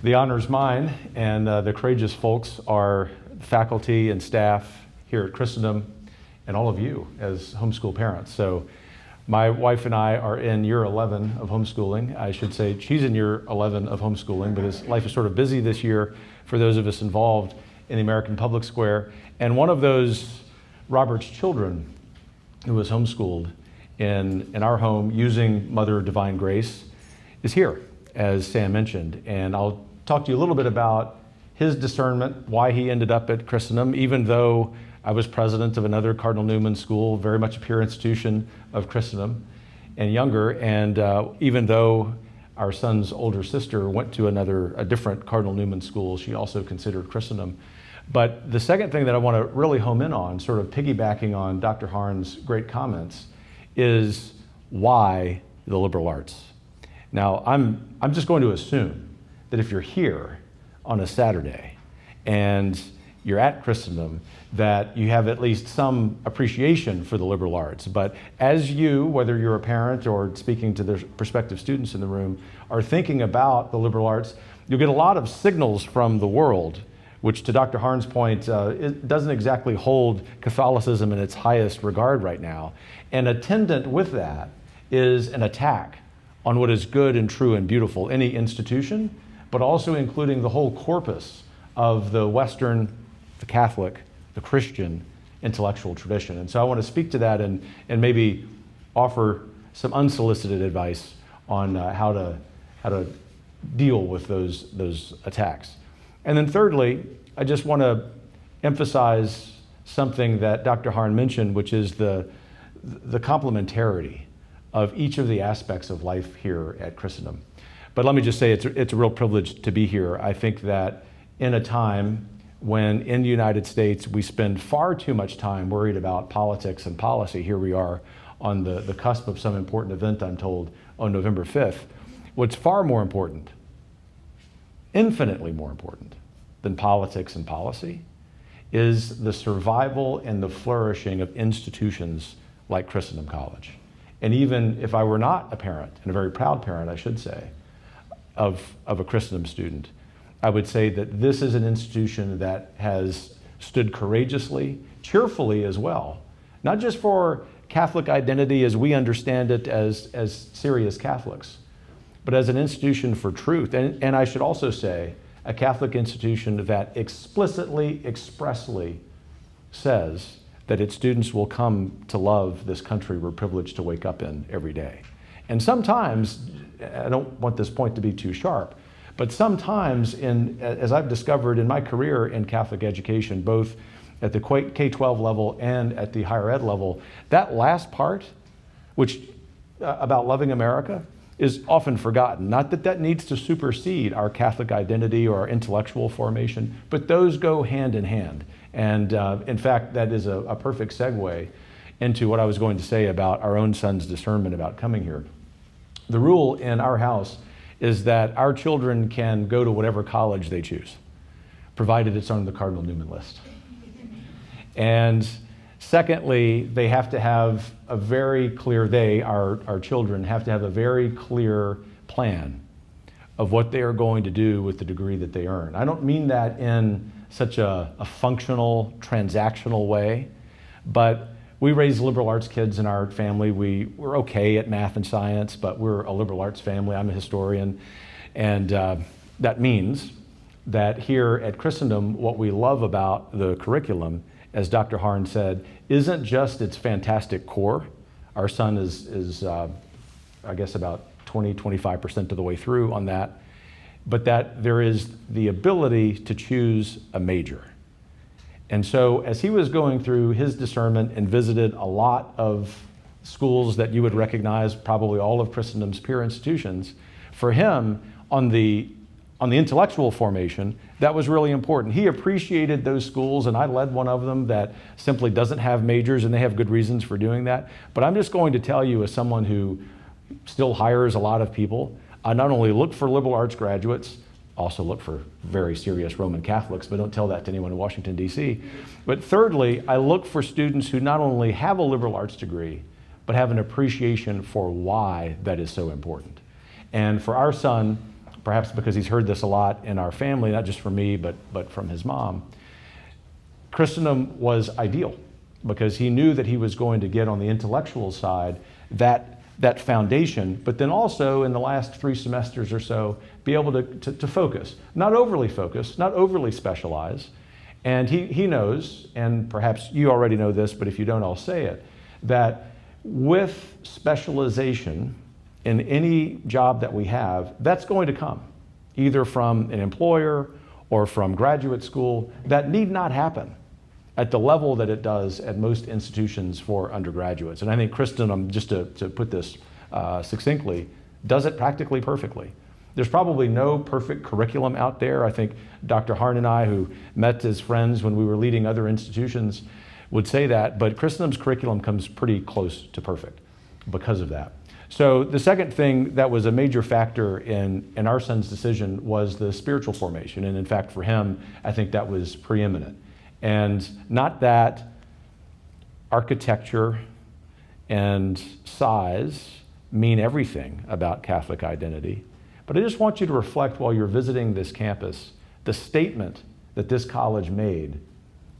The honor's mine, and the courageous folks are faculty and staff here at Christendom, and all of you as homeschool parents. So my wife and I are in year 11 of homeschooling. I should say she's in year 11 of homeschooling, because life is sort of busy this year for those of us involved in the American public square. And one of those, Robert's children, who was homeschooled in our home using Mother of Divine Grace, is here, as Sam mentioned. And I'll talk to you a little bit about his discernment, why he ended up at Christendom, even though I was president of another Cardinal Newman school, very much a peer institution of Christendom and younger. And even though our son's older sister went to a different Cardinal Newman school, she also considered Christendom. But the second thing that I want to really home in on, sort of piggybacking on Dr. Harn's great comments, is why the liberal arts. Now, I'm just going to assume that if you're here on a Saturday and you're at Christendom, that you have at least some appreciation for the liberal arts. But as you, whether you're a parent or speaking to the prospective students in the room, are thinking about the liberal arts, you'll get a lot of signals from the world, which, to Dr. Harn's point, it doesn't exactly hold Catholicism in its highest regard right now. And attendant with that is an attack on what is good and true and beautiful, any institution, but also including the whole corpus of the Western, the Catholic, the Christian intellectual tradition. And so I want to speak to that and maybe offer some unsolicited advice on how to deal with those attacks. And then thirdly, I just want to emphasize something that Dr. Harn mentioned, which is the complementarity of each of the aspects of life here at Christendom. But let me just say it's a real privilege to be here. I think that in a time when in the United States we spend far too much time worried about politics and policy, here we are on the cusp of some important event, I'm told, on November 5th. What's far more important, infinitely more important than politics and policy, is the survival and the flourishing of institutions like Christendom College. And even if I were not a parent, and a very proud parent, I should say, of a Christendom student, I would say that this is an institution that has stood courageously, cheerfully as well, not just for Catholic identity as we understand it as serious Catholics, but as an institution for truth. And I should also say, a Catholic institution that explicitly, expressly says that its students will come to love this country we're privileged to wake up in every day. And sometimes, I don't want this point to be too sharp, but sometimes, as I've discovered in my career in Catholic education, both at the K-12 level and at the higher ed level, that last part, which about loving America, is often forgotten. Not that that needs to supersede our Catholic identity or our intellectual formation, but those go hand in hand. And in fact, that is a perfect segue into what I was going to say about our own son's discernment about coming here. The rule in our house is that our children can go to whatever college they choose, provided it's on the Cardinal Newman list. And secondly, they have to have a very clear, our children have to have a very clear plan of what they are going to do with the degree that they earn. I don't mean that in such a functional, transactional way, but we raise liberal arts kids in our family. We're okay at math and science, but we're a liberal arts family. I'm a historian. And that means that here at Christendom, what we love about the curriculum, as Dr. Harn said, isn't just its fantastic core. Our son is I guess about 20-25% of the way through on that, but that there is the ability to choose a major. And so as he was going through his discernment and visited a lot of schools that you would recognize, probably all of Christendom's peer institutions, for him on the intellectual formation, that was really important. He appreciated those schools, and I led one of them that simply doesn't have majors, and they have good reasons for doing that. But I'm just going to tell you, as someone who still hires a lot of people, I not only look for liberal arts graduates, also look for very serious Roman Catholics, but don't tell that to anyone in Washington, D.C. But thirdly, I look for students who not only have a liberal arts degree, but have an appreciation for why that is so important. And for our son, perhaps because he's heard this a lot in our family, not just from me, but from his mom. Christendom was ideal because he knew that he was going to get on the intellectual side that foundation, but then also in the last 3 semesters or so, be able to focus, not overly specialize. And he knows, and perhaps you already know this, but if you don't, I'll say it, that with specialization in any job that we have, that's going to come, either from an employer or from graduate school. That need not happen at the level that it does at most institutions for undergraduates. And I think Christendom, just to put this succinctly, does it practically perfectly. There's probably no perfect curriculum out there. I think Dr. Harn and I, who met as friends when we were leading other institutions, would say that, but Christendom's curriculum comes pretty close to perfect because of that. So the second thing that was a major factor in our son's decision was the spiritual formation. And in fact, for him, I think that was preeminent. And not that architecture and size mean everything about Catholic identity, but I just want you to reflect while you're visiting this campus, the statement that this college made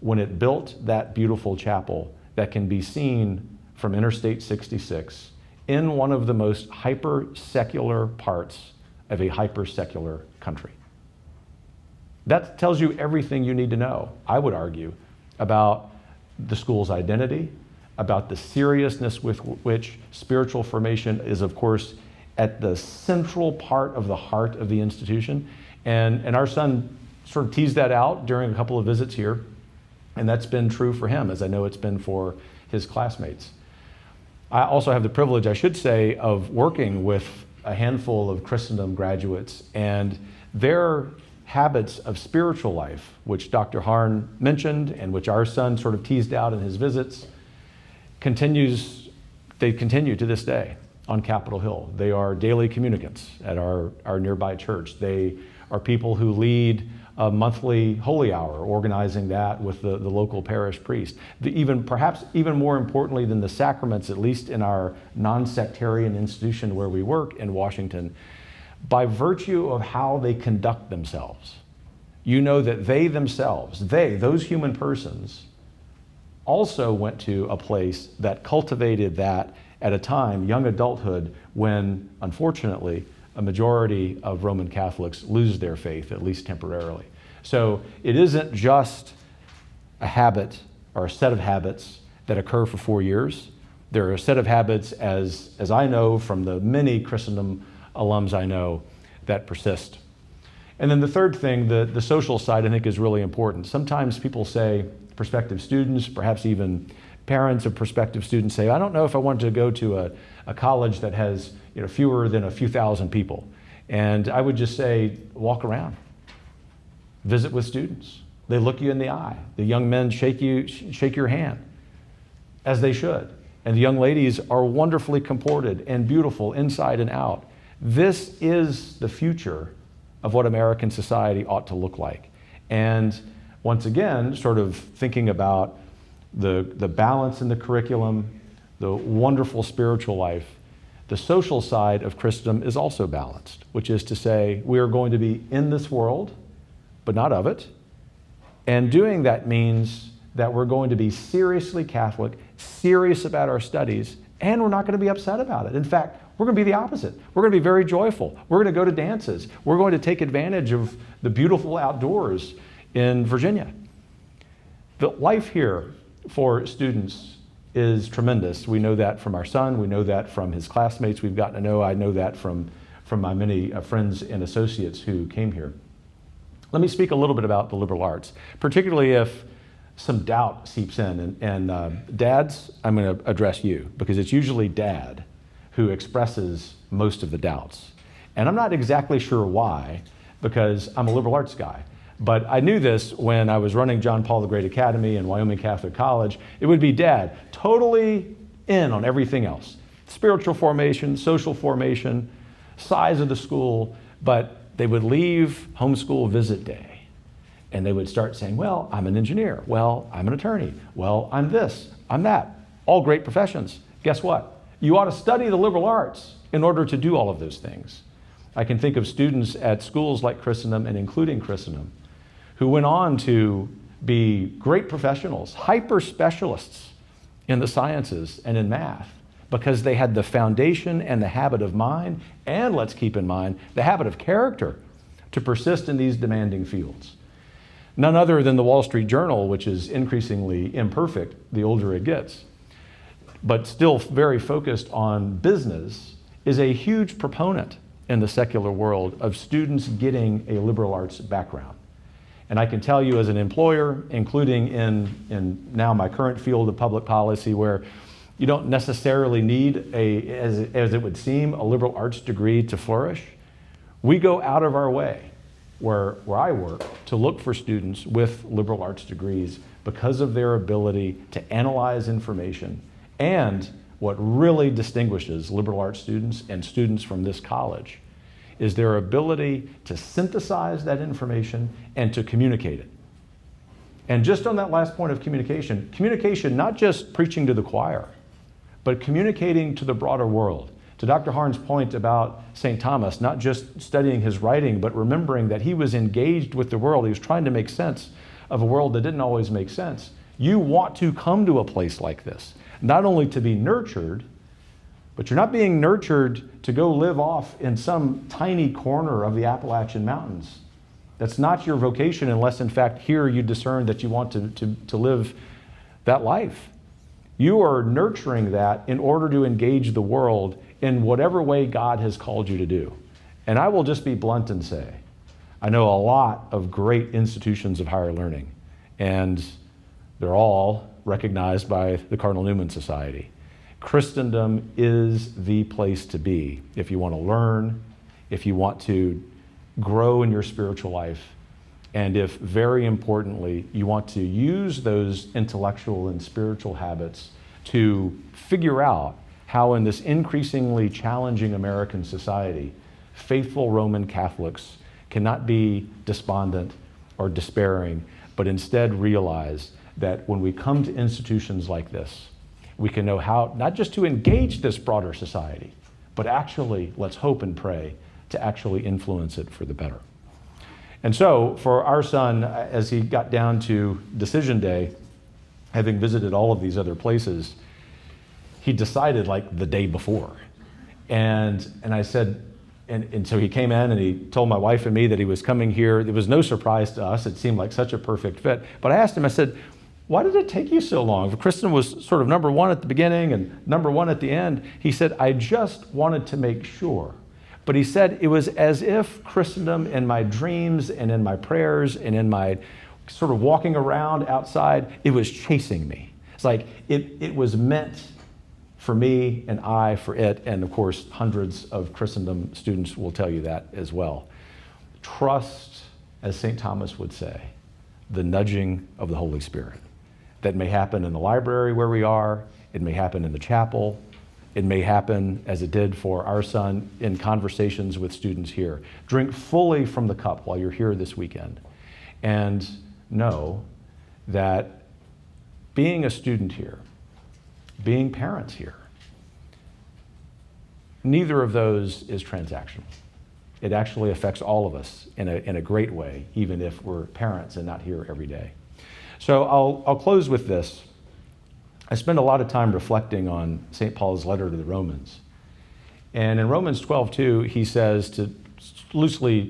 when it built that beautiful chapel that can be seen from Interstate 66 in one of the most hyper-secular parts of a hyper-secular country. That tells you everything you need to know, I would argue, about the school's identity, about the seriousness with which spiritual formation is, of course, at the central part of the heart of the institution. And our son sort of teased that out during a couple of visits here, and that's been true for him, as I know it's been for his classmates. I also have the privilege, I should say, of working with a handful of Christendom graduates, and their habits of spiritual life, which Dr. Harn mentioned and which our son sort of teased out in his visits, they continue to this day on Capitol Hill. They are daily communicants at our nearby church. They are people who lead a monthly holy hour, organizing that with the local parish priest. Perhaps even more importantly than the sacraments, at least in our non-sectarian institution where we work in Washington, by virtue of how they conduct themselves, you know that they themselves, those human persons, also went to a place that cultivated that at a time, young adulthood, when, unfortunately, a majority of Roman Catholics lose their faith, at least temporarily. So it isn't just a habit or a set of habits that occur for 4 years. There are a set of habits, as I know from the many Christendom alums I know, that persist. And then the third thing, the social side, I think is really important. Sometimes people say, prospective students, perhaps even parents of prospective students say, I don't know if I want to go to a college that has fewer than a few thousand people. And I would just say, walk around, visit with students. They look you in the eye. The young men shake your hand, as they should. And the young ladies are wonderfully comported and beautiful inside and out. This is the future of what American society ought to look like. And once again, sort of thinking about the balance in the curriculum, the wonderful spiritual life, the social side of Christendom is also balanced, which is to say we are going to be in this world, but not of it. And doing that means that we're going to be seriously Catholic, serious about our studies, and we're not going to be upset about it. In fact, we're going to be the opposite. We're going to be very joyful. We're going to go to dances. We're going to take advantage of the beautiful outdoors in Virginia. The life here for students is tremendous. We know that from our son. We know that from his classmates we've gotten to know. I know that from my many friends and associates who came here. Let me speak a little bit about the liberal arts, particularly if some doubt seeps in. And dads, I'm going to address you, because it's usually dad who expresses most of the doubts. And I'm not exactly sure why, because I'm a liberal arts guy. But I knew this when I was running John Paul the Great Academy and Wyoming Catholic College. It would be dad, totally in on everything else. Spiritual formation, social formation, size of the school, but they would leave homeschool visit day and they would start saying, well, I'm an engineer. Well, I'm an attorney. Well, I'm this, I'm that. All great professions. Guess what? You ought to study the liberal arts in order to do all of those things. I can think of students at schools like Christendom and including Christendom who went on to be great professionals, hyper specialists in the sciences and in math, because they had the foundation and the habit of mind, and let's keep in mind, the habit of character to persist in these demanding fields. None other than the Wall Street Journal, which is increasingly imperfect the older it gets, but still very focused on business, is a huge proponent in the secular world of students getting a liberal arts background. And I can tell you as an employer, including in now my current field of public policy, where you don't necessarily need as it would seem, a liberal arts degree to flourish, we go out of our way where I work to look for students with liberal arts degrees because of their ability to analyze information. And what really distinguishes liberal arts students and students from this college is their ability to synthesize that information and to communicate it. And just on that last point of communication, not just preaching to the choir, but communicating to the broader world. To Dr. Harn's point about St. Thomas, not just studying his writing, but remembering that he was engaged with the world. He was trying to make sense of a world that didn't always make sense. You want to come to a place like this, not only to be nurtured, but you're not being nurtured to go live off in some tiny corner of the Appalachian Mountains. That's not your vocation unless, in fact, here you discern that you want to live that life. You are nurturing that in order to engage the world in whatever way God has called you to do. And I will just be blunt and say, I know a lot of great institutions of higher learning, and they're all recognized by the Cardinal Newman Society. Christendom is the place to be if you want to learn, if you want to grow in your spiritual life, and if, very importantly, you want to use those intellectual and spiritual habits to figure out how in this increasingly challenging American society, faithful Roman Catholics cannot be despondent or despairing, but instead realize that when we come to institutions like this, we can know how not just to engage this broader society, but actually, let's hope and pray, to actually influence it for the better. And so for our son, as he got down to decision day, having visited all of these other places, he decided like the day before. And I said, and so he came in and he told my wife and me that he was coming here. It was no surprise to us. It seemed like such a perfect fit. But I asked him, I said, why did it take you so long? If Kristen was sort of number one at the beginning and number one at the end, he said, I just wanted to make sure. But he said it was as if Christendom in my dreams and in my prayers and in my sort of walking around outside, it was chasing me. It's like it was meant for me and I for it. And of course, hundreds of Christendom students will tell you that as well. Trust, as St. Thomas would say, the nudging of the Holy Spirit. That may happen in the library where we are. It may happen in the chapel. It may happen, as it did for our son, in conversations with students here. Drink fully from the cup while you're here this weekend. And know that being a student here, being parents here, neither of those is transactional. It actually affects all of us in a great way, even if we're parents and not here every day. So I'll close with this. I spend a lot of time reflecting on St. Paul's letter to the Romans. And in Romans 12:2, he says, to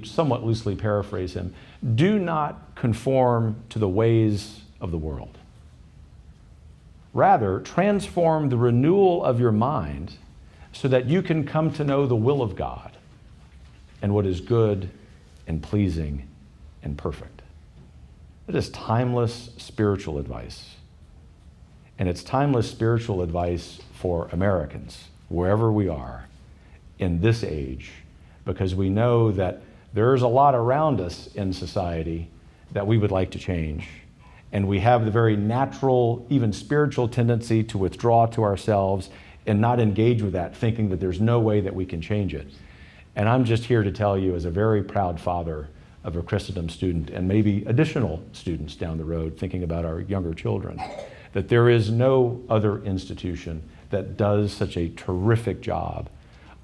somewhat loosely paraphrase him, do not conform to the ways of the world. Rather, transform the renewal of your mind so that you can come to know the will of God and what is good and pleasing and perfect. It is timeless spiritual advice. And it's timeless spiritual advice for Americans, wherever we are in this age, because we know that there's a lot around us in society that we would like to change. And we have the very natural, even spiritual tendency to withdraw to ourselves and not engage with that, thinking that there's no way that we can change it. And I'm just here to tell you, as a very proud father of a Christendom student, and maybe additional students down the road thinking about our younger children, that there is no other institution that does such a terrific job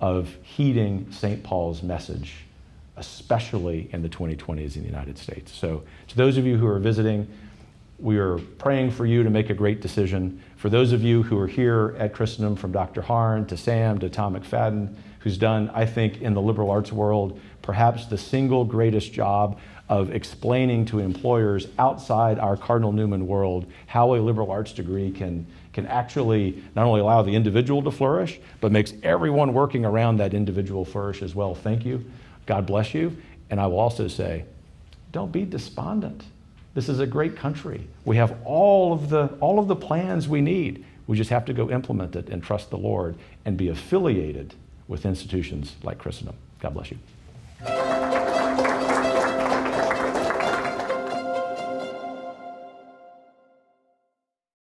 of heeding St. Paul's message, especially in the 2020s in the United States. So to those of you who are visiting, we are praying for you to make a great decision. For those of you who are here at Christendom, from Dr. Harn to Sam to Tom McFadden, who's done, I think, in the liberal arts world, perhaps the single greatest job of explaining to employers outside our Cardinal Newman world how a liberal arts degree can actually not only allow the individual to flourish, but makes everyone working around that individual flourish as well. Thank you. God bless you. And I will also say, don't be despondent. This is a great country. We have all of the plans we need. We just have to go implement it and trust the Lord and be affiliated with institutions like Christendom. God bless you.